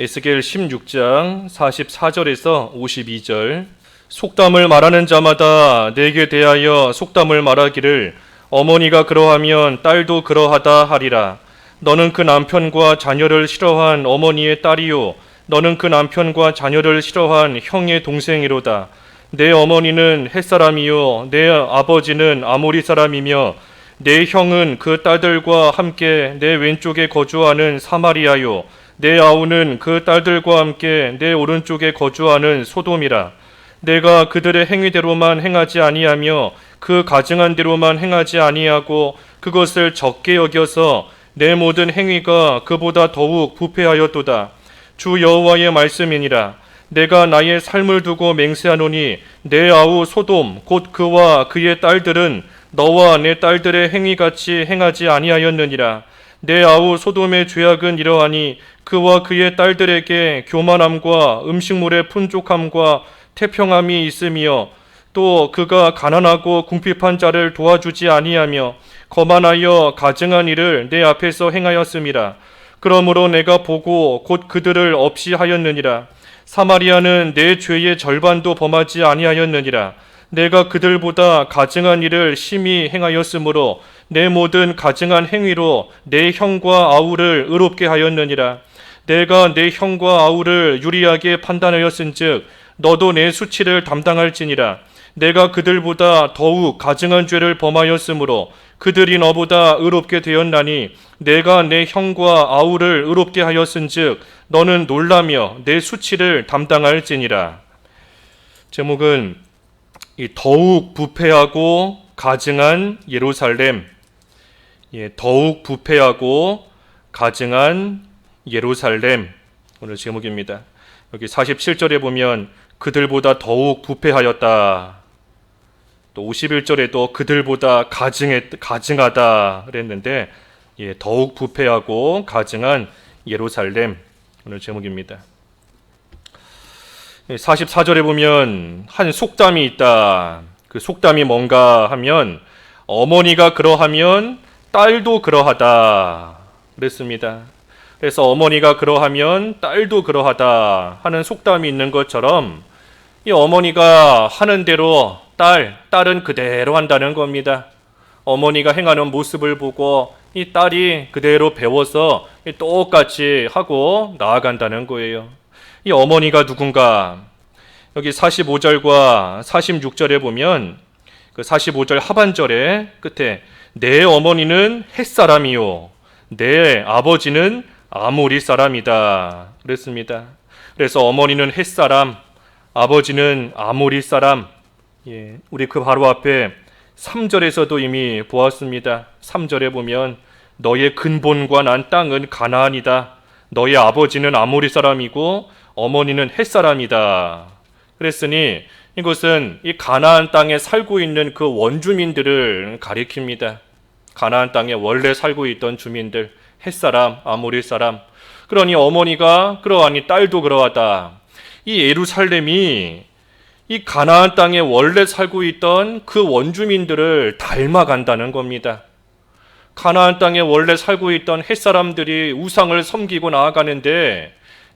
에스겔 16장 44절에서 52절. 속담을 말하는 자마다 내게 대하여 속담을 말하기를 어머니가 그러하면 딸도 그러하다 하리라. 너는 그 남편과 자녀를 싫어한 어머니의 딸이요 너는 그 남편과 자녀를 싫어한 형의 동생이로다. 내 어머니는 햇사람이요 내 아버지는 아모리 사람이며 내 형은 그 딸들과 함께 내 왼쪽에 거주하는 사마리아요 내 아우는 그 딸들과 함께 내 오른쪽에 거주하는 소돔이라. 내가 그들의 행위대로만 행하지 아니하며 그 가증한 대로만 행하지 아니하고 그것을 적게 여겨서 내 모든 행위가 그보다 더욱 부패하였도다. 주 여호와의 말씀이니라. 내가 나의 삶을 두고 맹세하노니 내 아우 소돔 곧 그와 그의 딸들은 너와 내 딸들의 행위같이 행하지 아니하였느니라. 내 아우 소돔의 죄악은 이러하니 그와 그의 딸들에게 교만함과 음식물의 풍족함과 태평함이 있으며 또 그가 가난하고 궁핍한 자를 도와주지 아니하며 거만하여 가증한 일을 내 앞에서 행하였음이라. 그러므로 내가 보고 곧 그들을 없이 하였느니라. 사마리아는 내 죄의 절반도 범하지 아니하였느니라. 내가 그들보다 가증한 일을 심히 행하였으므로 내 모든 가증한 행위로 내 형과 아우를 의롭게 하였느니라. 내가 내 형과 아우를 유리하게 판단하였은즉 너도 내 수치를 담당할지니라. 내가 그들보다 더욱 가증한 죄를 범하였으므로 그들이 너보다 의롭게 되었나니 내가 내 형과 아우를 의롭게 하였은즉 너는 놀라며 내 수치를 담당할지니라. 제목은 더욱 부패하고 가증한 예루살렘. 더욱 부패하고 가증한 예루살렘. 오늘 제목입니다. 여기 47절에 보면 그들보다 더욱 부패하였다. 또 51절에도 그들보다 가증하다 그랬는데 더욱 부패하고 가증한 예루살렘. 오늘 제목입니다. 44절에 보면 한 속담이 있다. 그 속담이 뭔가 하면 어머니가 그러하면 딸도 그러하다 그랬습니다. 그래서 어머니가 그러하면 딸도 그러하다 하는 속담이 있는 것처럼 이 어머니가 하는 대로 딸은 그대로 한다는 겁니다. 어머니가 행하는 모습을 보고 이 딸이 그대로 배워서 똑같이 하고 나아간다는 거예요. 이 어머니가 누군가? 여기 45절과 46절에 보면 그 45절 하반절에 끝에 내 어머니는 햇사람이요 내 아버지는 아모리 사람이다 그랬습니다. 그래서 어머니는 햇사람, 아버지는 아모리 사람. 우리 그 바로 앞에 3절에서도 이미 보았습니다. 3절에 보면 너의 근본과 난 땅은 가나안이다. 너의 아버지는 아모리 사람이고 어머니는 햇사람이다. 그랬으니 이것은 이 가나안 땅에 살고 있는 그 원주민들을 가리킵니다. 가나안 땅에 원래 살고 있던 주민들, 햇사람, 아모리 사람. 그러니 어머니가 그러하니 딸도 그러하다. 이 예루살렘이 이 가나안 땅에 원래 살고 있던 그 원주민들을 닮아간다는 겁니다. 가나안 땅에 원래 살고 있던 햇사람들이 우상을 섬기고 나아가는데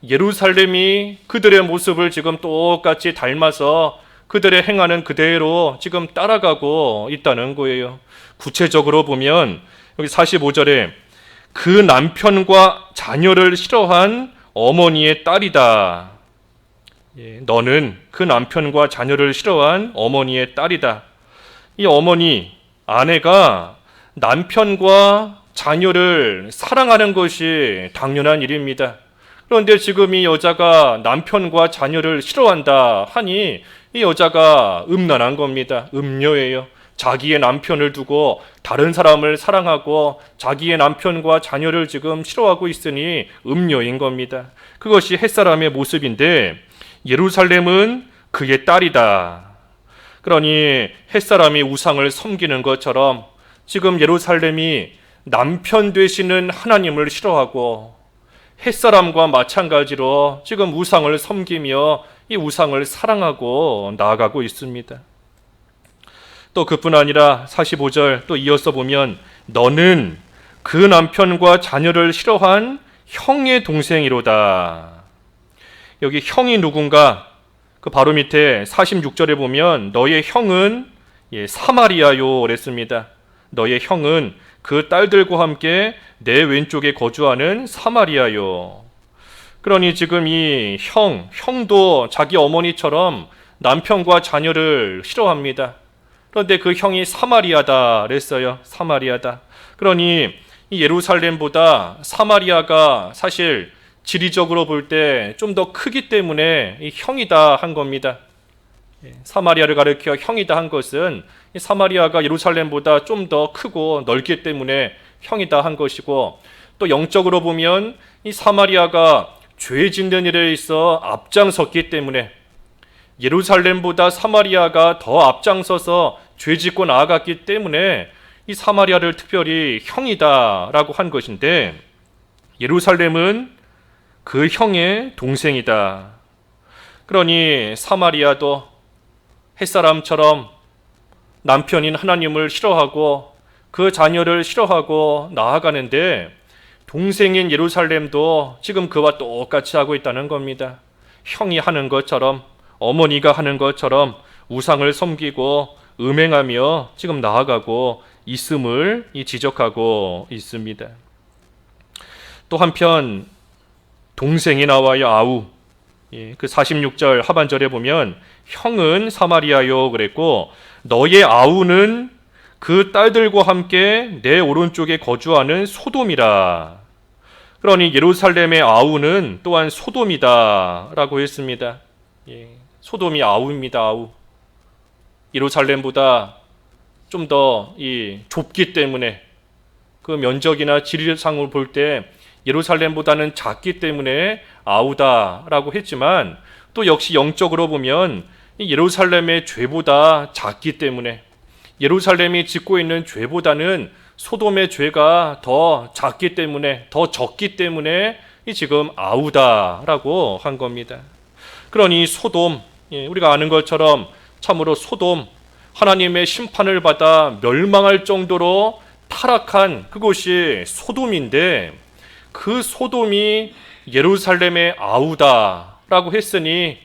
예루살렘이 그들의 모습을 지금 똑같이 닮아서 그들의 행하는 그대로 지금 따라가고 있다는 거예요. 구체적으로 보면 여기 45절에 그 남편과 자녀를 싫어한 어머니의 딸이다. 너는 그 남편과 자녀를 싫어한 어머니의 딸이다. 이 어머니, 아내가 남편과 자녀를 사랑하는 것이 당연한 일입니다. 그런데 지금 이 여자가 남편과 자녀를 싫어한다 하니 이 여자가 음란한 겁니다. 음녀예요. 자기의 남편을 두고 다른 사람을 사랑하고 자기의 남편과 자녀를 지금 싫어하고 있으니 음녀인 겁니다. 그것이 햇사람의 모습인데 예루살렘은 그의 딸이다. 그러니 햇사람이 우상을 섬기는 것처럼 지금 예루살렘이 남편 되시는 하나님을 싫어하고 햇사람과 마찬가지로 지금 우상을 섬기며 이 우상을 사랑하고 나아가고 있습니다. 또 그뿐 아니라 45절 또 이어서 보면 너는 그 남편과 자녀를 싫어한 형의 동생이로다. 여기 형이 누군가? 그 바로 밑에 46절에 보면 너의 형은 사마리아요 그랬습니다. 너의 형은 그 딸들과 함께 내 왼쪽에 거주하는 사마리아요. 그러니 지금 이 형도 자기 어머니처럼 남편과 자녀를 싫어합니다. 그런데 그 형이 사마리아다 그랬어요. 사마리아다. 그러니 이 예루살렘보다 사마리아가 사실 지리적으로 볼 때 좀 더 크기 때문에 이 형이다 한 겁니다. 사마리아를 가리켜 형이다 한 것은 이 사마리아가 예루살렘보다 좀 더 크고 넓기 때문에 형이다 한 것이고, 또 영적으로 보면 이 사마리아가 죄 짓는 일에 있어 앞장섰기 때문에 예루살렘보다 사마리아가 더 앞장서서 죄 짓고 나아갔기 때문에 이 사마리아를 특별히 형이다라고 한 것인데, 예루살렘은 그 형의 동생이다. 그러니 사마리아도 햇사람처럼 남편인 하나님을 싫어하고 그 자녀를 싫어하고 나아가는데, 동생인 예루살렘도 지금 그와 똑같이 하고 있다는 겁니다. 형이 하는 것처럼, 어머니가 하는 것처럼 우상을 섬기고 음행하며 지금 나아가고 있음을 지적하고 있습니다. 또 한편 동생이 나와요. 아우. 그 46절 하반절에 보면 형은 사마리아요 그랬고, 너의 아우는 그 딸들과 함께 내 오른쪽에 거주하는 소돔이라. 그러니 예루살렘의 아우는 또한 소돔이다 라고 했습니다. 소돔이 아우입니다. 아우. 예루살렘보다 좀 더 좁기 때문에, 그 면적이나 지리상을 볼 때 예루살렘보다는 작기 때문에 아우다라고 했지만, 또 역시 영적으로 보면 예루살렘의 죄보다 작기 때문에, 예루살렘이 짓고 있는 죄보다는 소돔의 죄가 더 작기 때문에, 더 적기 때문에 지금 아우다라고 한 겁니다. 그러니 소돔, 우리가 아는 것처럼 참으로 소돔, 하나님의 심판을 받아 멸망할 정도로 타락한 그곳이 소돔인데, 그 소돔이 예루살렘의 아우다라고 했으니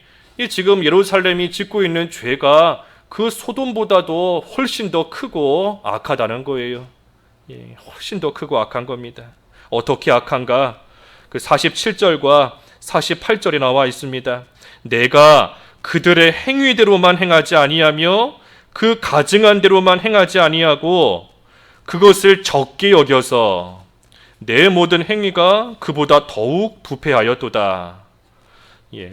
지금 예루살렘이 짓고 있는 죄가 그 소돔보다도 훨씬 더 크고 악하다는 거예요. 훨씬 더 크고 악한 겁니다. 어떻게 악한가? 그 47절과 48절에 나와 있습니다. 내가 그들의 행위대로만 행하지 아니하며 그 가증한 대로만 행하지 아니하고 그것을 적게 여겨서 내 모든 행위가 그보다 더욱 부패하였도다.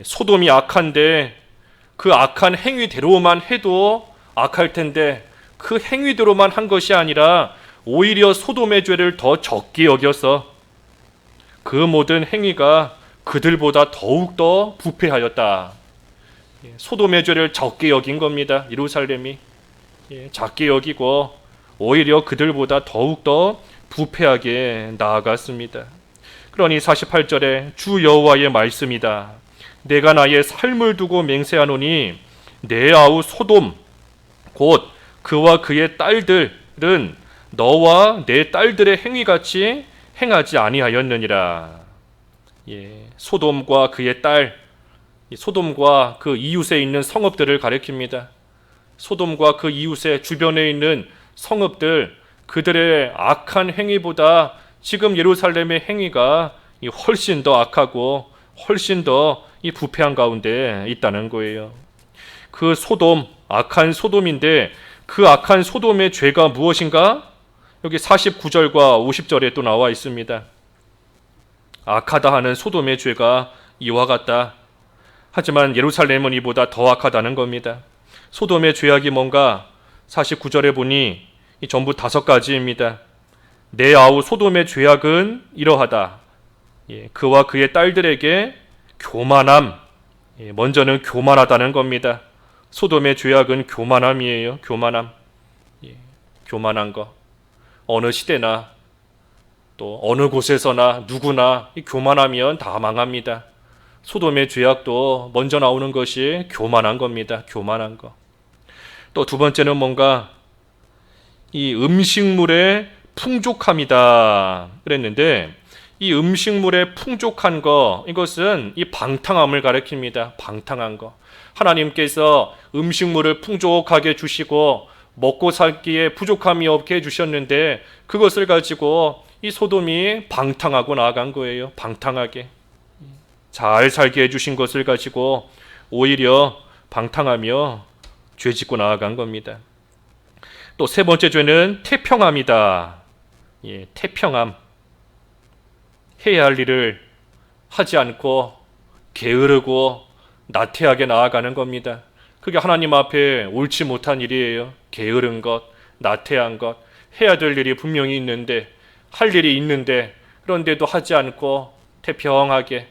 소돔이 악한데 그 악한 행위대로만 해도 악할 텐데, 그 행위대로만 한 것이 아니라 오히려 소돔의 죄를 더 적게 여겨서 그 모든 행위가 그들보다 더욱 더 부패하였다. 소돔의 죄를 적게 여긴 겁니다. 예루살렘이 작게 여기고 오히려 그들보다 더욱 더 부패하게 나아갔습니다. 그러니 48절에 주 여호와의 말씀이다. 내가 나의 삶을 두고 맹세하노니 내 아우 소돔 곧 그와 그의 딸들은 너와 내 딸들의 행위같이 행하지 아니하였느니라. 소돔과 그의 딸, 소돔과 그 이웃에 있는 성읍들을 가리킵니다. 소돔과 그 이웃의 주변에 있는 성읍들, 그들의 악한 행위보다 지금 예루살렘의 행위가 훨씬 더 악하고 훨씬 더 부패한 가운데 있다는 거예요. 그 소돔, 악한 소돔인데 그 악한 소돔의 죄가 무엇인가? 여기 49절과 50절에 또 나와 있습니다. 악하다 하는 소돔의 죄가 이와 같다. 하지만 예루살렘은 이보다 더 악하다는 겁니다. 소돔의 죄악이 뭔가? 49절에 보니 전부 5가지입니다. 내 아우 소돔의 죄악은 이러하다. 그와 그의 딸들에게 교만함. 먼저는 교만하다는 겁니다. 소돔의 죄악은 교만함이에요. 교만함. 교만한 거. 어느 시대나 또 어느 곳에서나 누구나 교만하면 다 망합니다. 소돔의 죄악도 먼저 나오는 것이 교만한 겁니다. 교만한 거. 또 두 번째는 뭔가? 이 음식물의 풍족함이다 그랬는데, 이 음식물의 풍족한 거, 이것은 이 방탕함을 가리킵니다. 방탕한 거. 하나님께서 음식물을 풍족하게 주시고 먹고 살기에 부족함이 없게 해주셨는데 그것을 가지고 이 소돔이 방탕하고 나아간 거예요. 방탕하게. 잘 살게 해주신 것을 가지고 오히려 방탕하며 죄짓고 나아간 겁니다. 또 세 번째 죄는 태평함이다. 태평함. 해야 할 일을 하지 않고 게으르고 나태하게 나아가는 겁니다. 그게 하나님 앞에 옳지 못한 일이에요. 게으른 것, 나태한 것, 해야 될 일이 분명히 있는데, 할 일이 있는데 그런데도 하지 않고 태평하게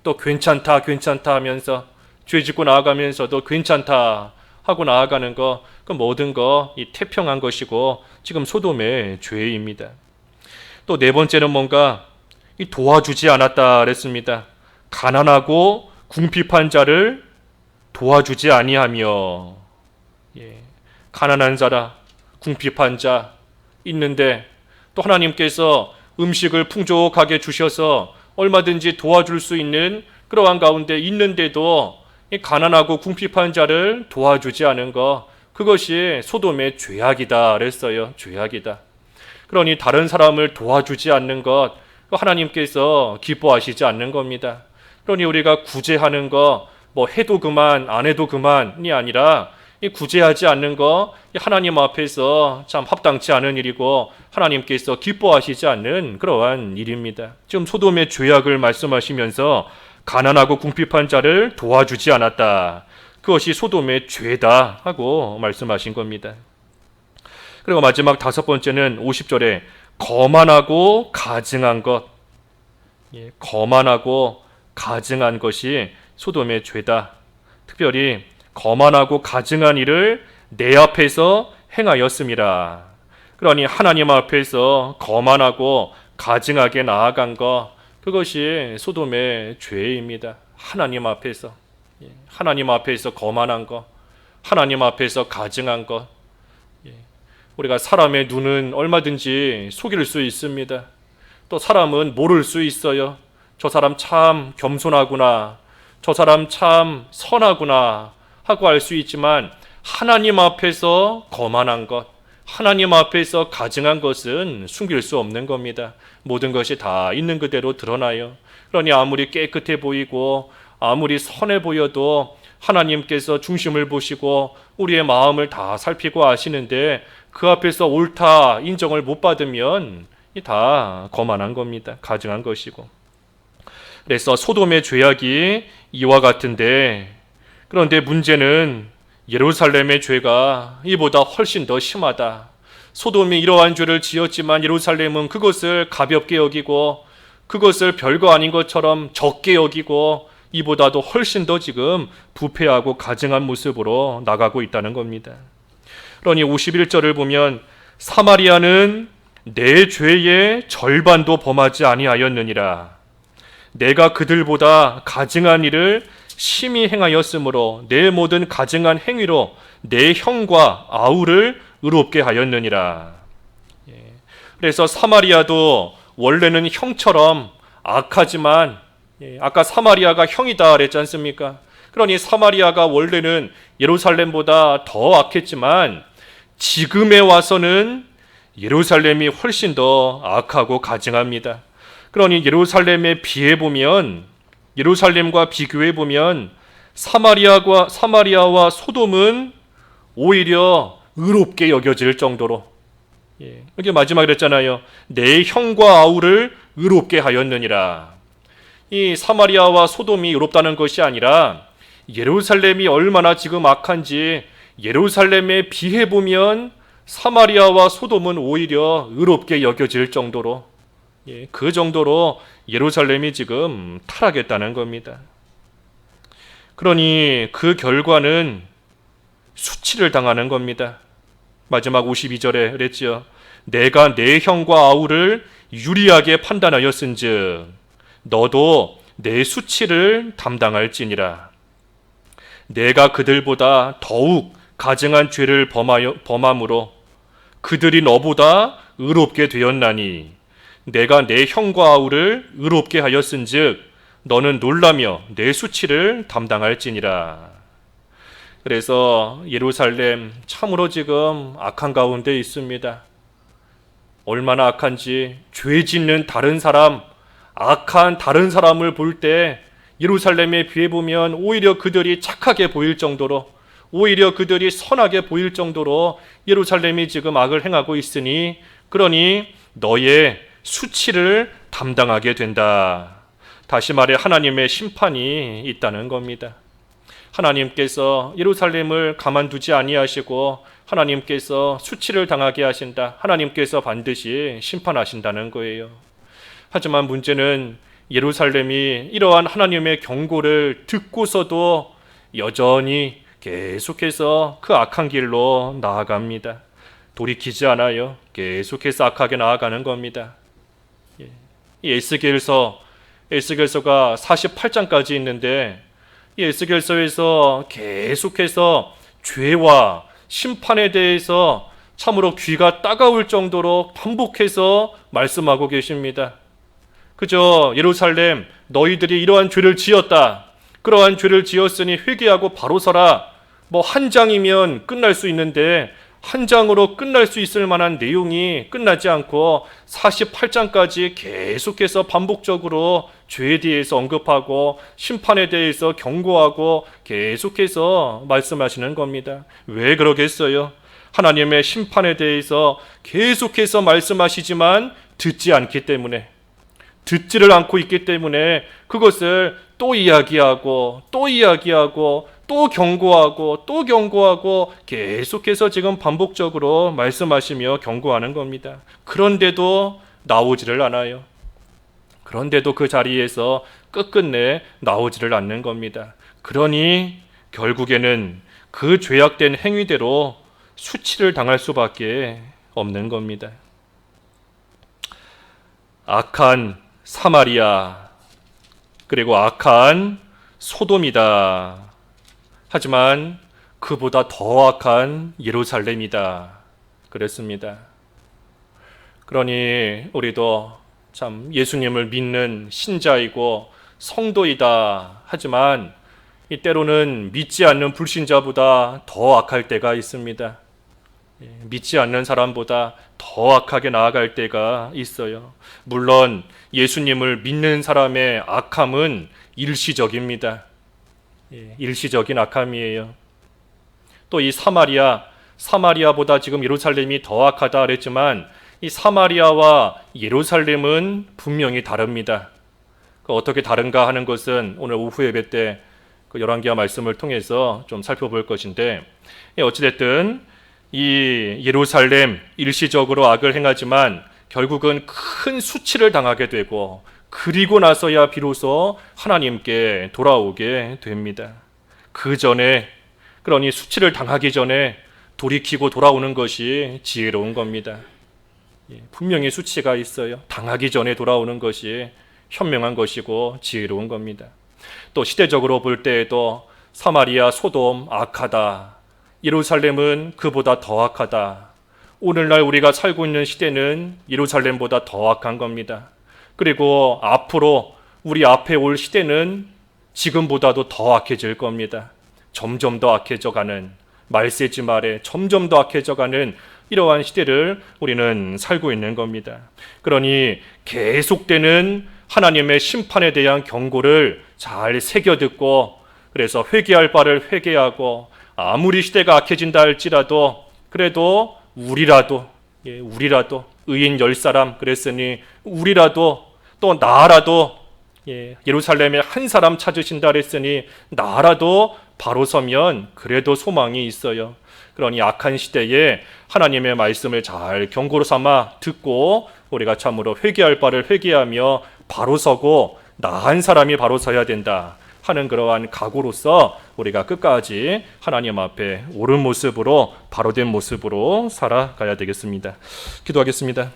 또 괜찮다 하면서 죄짓고 나아가면서도 괜찮다 하고 나아가는 거, 그 모든 거 이 태평한 것이고 지금 소돔의 죄입니다. 또 네 번째는 뭔가 이 도와주지 않았다 그랬습니다. 가난하고 궁핍한 자를 도와주지 아니하며. 가난한 자라 궁핍한 자 있는데 또 하나님께서 음식을 풍족하게 주셔서 얼마든지 도와줄 수 있는 그러한 가운데 있는데도 이 가난하고 궁핍한 자를 도와주지 않은 것, 그것이 소돔의 죄악이다 그랬어요. 죄악이다. 그러니 다른 사람을 도와주지 않는 것, 하나님께서 기뻐하시지 않는 겁니다. 그러니 우리가 구제하는 거, 뭐 해도 그만 안 해도 그만이 아니라 이 구제하지 않는 거 하나님 앞에서 참 합당치 않은 일이고 하나님께서 기뻐하시지 않는 그러한 일입니다. 지금 소돔의 죄악을 말씀하시면서 가난하고 궁핍한 자를 도와주지 않았다. 그것이 소돔의 죄다 하고 말씀하신 겁니다. 그리고 마지막 다섯 번째는 50절에 거만하고 가증한 것. 거만하고 가증한 것이 소돔의 죄다. 특별히 거만하고 가증한 일을 내 앞에서 행하였음이라. 그러니 하나님 앞에서 거만하고 가증하게 나아간 것, 그것이 소돔의 죄입니다. 하나님 앞에서. 하나님 앞에서 거만한 것, 하나님 앞에서 가증한 것. 우리가 사람의 눈은 얼마든지 속일 수 있습니다. 또 사람은 모를 수 있어요. 저 사람 참 겸손하구나, 저 사람 참 선하구나 하고 알 수 있지만 하나님 앞에서 거만한 것, 하나님 앞에서 가증한 것은 숨길 수 없는 겁니다. 모든 것이 다 있는 그대로 드러나요. 그러니 아무리 깨끗해 보이고 아무리 선해 보여도 하나님께서 중심을 보시고 우리의 마음을 다 살피고 아시는데 그 앞에서 옳다 인정을 못 받으면 다 거만한 겁니다. 가증한 것이고. 그래서 소돔의 죄악이 이와 같은데, 그런데 문제는 예루살렘의 죄가 이보다 훨씬 더 심하다. 소돔이 이러한 죄를 지었지만 예루살렘은 그것을 가볍게 여기고 그것을 별거 아닌 것처럼 적게 여기고 이보다도 훨씬 더 지금 부패하고 가증한 모습으로 나가고 있다는 겁니다. 그러니 51절을 보면 사마리아는 내 죄의 절반도 범하지 아니하였느니라. 내가 그들보다 가증한 일을 심히 행하였으므로 내 모든 가증한 행위로 내 형과 아우를 의롭게 하였느니라. 그래서 사마리아도 원래는 형처럼 악하지만, 아까 사마리아가 형이다 그랬지 않습니까? 그러니 사마리아가 원래는 예루살렘보다 더 악했지만 지금에 와서는 예루살렘이 훨씬 더 악하고 가증합니다. 그러니 예루살렘과 비교해 보면 사마리아와 소돔은 오히려 의롭게 여겨질 정도로, 이게 마지막에 그랬잖아요. 내 형과 아우를 의롭게 하였느니라. 이 사마리아와 소돔이 의롭다는 것이 아니라 예루살렘이 얼마나 지금 악한지 예루살렘에 비해 보면 사마리아와 소돔은 오히려 의롭게 여겨질 정도로, 그 정도로 예루살렘이 지금 타락했다는 겁니다. 그러니 그 결과는 수치를 당하는 겁니다. 마지막 52절에 그랬지요. 내가 내 형과 아우를 유리하게 판단하였은즉 너도 내 수치를 담당할지니라. 내가 그들보다 더욱 가증한 죄를 범함으로 그들이 너보다 의롭게 되었나니 내가 내 형과 아우를 의롭게 하였은즉 너는 놀라며 내 수치를 담당할지니라. 그래서 예루살렘 참으로 지금 악한 가운데 있습니다. 얼마나 악한지 죄 짓는 다른 사람, 악한 다른 사람을 볼 때 예루살렘에 비해 보면 오히려 그들이 착하게 보일 정도로, 오히려 그들이 선하게 보일 정도로 예루살렘이 지금 악을 행하고 있으니, 그러니 너의 수치를 담당하게 된다. 다시 말해 하나님의 심판이 있다는 겁니다. 하나님께서 예루살렘을 가만두지 아니하시고 하나님께서 수치를 당하게 하신다. 하나님께서 반드시 심판하신다는 거예요. 하지만 문제는 예루살렘이 이러한 하나님의 경고를 듣고서도 여전히 계속해서 그 악한 길로 나아갑니다. 돌이키지 않아요. 계속해서 악하게 나아가는 겁니다. 이 에스겔서가 48장까지 있는데 이 에스겔서에서 계속해서 죄와 심판에 대해서 참으로 귀가 따가울 정도로 반복해서 말씀하고 계십니다. 그저 예루살렘 너희들이 이러한 죄를 지었다. 그러한 죄를 지었으니 회개하고 바로 서라. 뭐 한 장이면 끝날 수 있는데 한 장으로 끝날 수 있을 만한 내용이 끝나지 않고 48장까지 계속해서 반복적으로 죄에 대해서 언급하고 심판에 대해서 경고하고 계속해서 말씀하시는 겁니다. 왜 그러겠어요? 하나님의 심판에 대해서 계속해서 말씀하시지만 듣지 않기 때문에, 듣지를 않고 있기 때문에 그것을 또 이야기하고 또 이야기하고 또 경고하고 또 경고하고 계속해서 지금 반복적으로 말씀하시며 경고하는 겁니다. 그런데도 나오지를 않아요. 그런데도 그 자리에서 끝끝내 나오지를 않는 겁니다. 그러니 결국에는 그 죄악된 행위대로 수치를 당할 수밖에 없는 겁니다. 악한 사마리아, 그리고 악한 소돔이다. 하지만 그보다 더 악한 예루살렘이다. 그랬습니다. 그러니 우리도 참 예수님을 믿는 신자이고 성도이다. 하지만 이 때로는 믿지 않는 불신자보다 더 악할 때가 있습니다. 믿지 않는 사람보다 더 악하게 나아갈 때가 있어요. 물론 예수님을 믿는 사람의 악함은 일시적입니다. 일시적인 악함이에요. 또 이 사마리아보다 지금 예루살렘이 더 악하다 그랬지만 이 사마리아와 예루살렘은 분명히 다릅니다. 어떻게 다른가 하는 것은 오늘 오후 예배 때 그 열왕기하 말씀을 통해서 좀 살펴볼 것인데, 어찌됐든 이 예루살렘 일시적으로 악을 행하지만 결국은 큰 수치를 당하게 되고 그리고 나서야 비로소 하나님께 돌아오게 됩니다. 그 전에, 그러니 수치를 당하기 전에 돌이키고 돌아오는 것이 지혜로운 겁니다. 분명히 수치가 있어요. 당하기 전에 돌아오는 것이 현명한 것이고 지혜로운 겁니다. 또 시대적으로 볼 때에도 사마리아, 소돔 악하다. 예루살렘은 그보다 더 악하다. 오늘날 우리가 살고 있는 시대는 예루살렘보다 더 악한 겁니다. 그리고 앞으로 우리 앞에 올 시대는 지금보다도 더 악해질 겁니다. 점점 더 악해져가는, 말세지 말에 점점 더 악해져가는 이러한 시대를 우리는 살고 있는 겁니다. 그러니 계속되는 하나님의 심판에 대한 경고를 잘 새겨듣고, 그래서 회개할 바를 회개하고, 아무리 시대가 악해진다 할지라도 그래도 우리라도 의인 10사람 그랬으니 우리라도, 또 나라도 예루살렘에 한 사람 찾으신다 그랬으니 나라도 바로 서면 그래도 소망이 있어요. 그러니 악한 시대에 하나님의 말씀을 잘 경고로 삼아 듣고 우리가 참으로 회개할 바를 회개하며 바로 서고 나한 사람이 바로 서야 된다 하는 그러한 각오로서 우리가 끝까지 하나님 앞에 옳은 모습으로, 바로된 모습으로 살아가야 되겠습니다. 기도하겠습니다.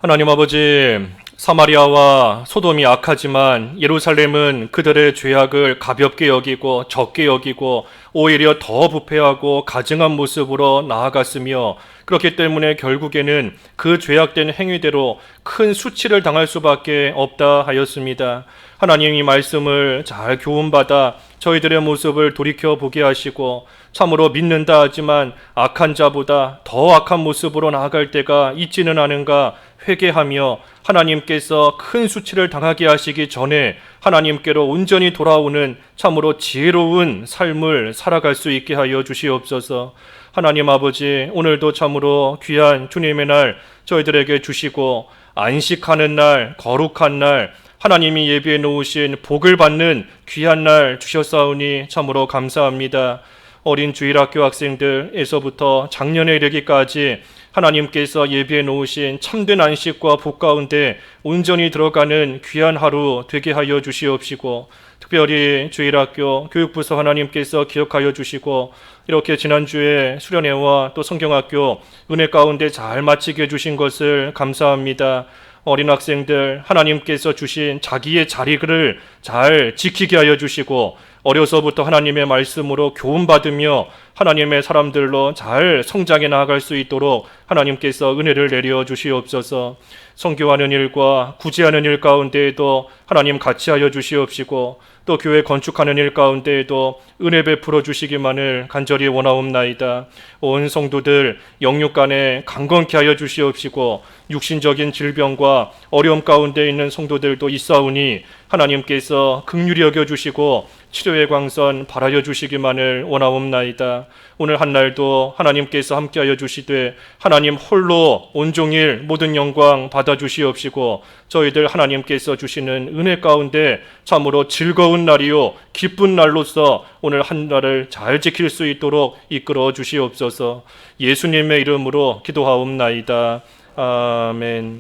하나님 아버지, 사마리아와 소돔이 악하지만 예루살렘은 그들의 죄악을 가볍게 여기고 적게 여기고 오히려 더 부패하고 가증한 모습으로 나아갔으며, 그렇기 때문에 결국에는 그 죄악된 행위대로 큰 수치를 당할 수밖에 없다 하였습니다. 하나님이 말씀을 잘 교훈받아 저희들의 모습을 돌이켜보게 하시고, 참으로 믿는다 하지만 악한 자보다 더 악한 모습으로 나아갈 때가 있지는 않은가 회개하며 하나님께서 큰 수치를 당하게 하시기 전에 하나님께로 온전히 돌아오는 참으로 지혜로운 삶을 살아갈 수 있게 하여 주시옵소서. 하나님 아버지, 오늘도 참으로 귀한 주님의 날 저희들에게 주시고, 안식하는 날, 거룩한 날, 하나님이 예비해 놓으신 복을 받는 귀한 날 주셨사오니 참으로 감사합니다. 어린 주일학교 학생들에서부터 작년에 이르기까지 하나님께서 예비해 놓으신 참된 안식과 복 가운데 온전히 들어가는 귀한 하루 되게 하여 주시옵시고, 특별히 주일학교 교육부서 하나님께서 기억하여 주시고, 이렇게 지난주에 수련회와 또 성경학교 은혜 가운데 잘 마치게 해주신 것을 감사합니다. 어린 학생들 하나님께서 주신 자기의 자리를 잘 지키게 하여 주시고, 어려서부터 하나님의 말씀으로 교훈받으며 하나님의 사람들로 잘 성장해 나아갈 수 있도록 하나님께서 은혜를 내려 주시옵소서. 선교하는 일과 구제하는 일 가운데에도 하나님 같이 하여 주시옵시고, 또 교회 건축하는 일 가운데에도 은혜 베풀어 주시기만을 간절히 원하옵나이다. 온 성도들 영육간에 강건케 하여 주시옵시고, 육신적인 질병과 어려움 가운데 있는 성도들도 있사오니 하나님께서 긍휼히 여겨 주시고 치료의 광선 바라여 주시기만을 원하옵나이다. 오늘 한 날도 하나님께서 함께하여 주시되 하나님 홀로 온종일 모든 영광 받아 주시옵시고, 저희들 하나님께서 주시는 은혜 가운데 참으로 즐거운 날이요 기쁜 날로서 오늘 한 날을 잘 지킬 수 있도록 이끌어 주시옵소서. 예수님의 이름으로 기도하옵나이다. 아멘.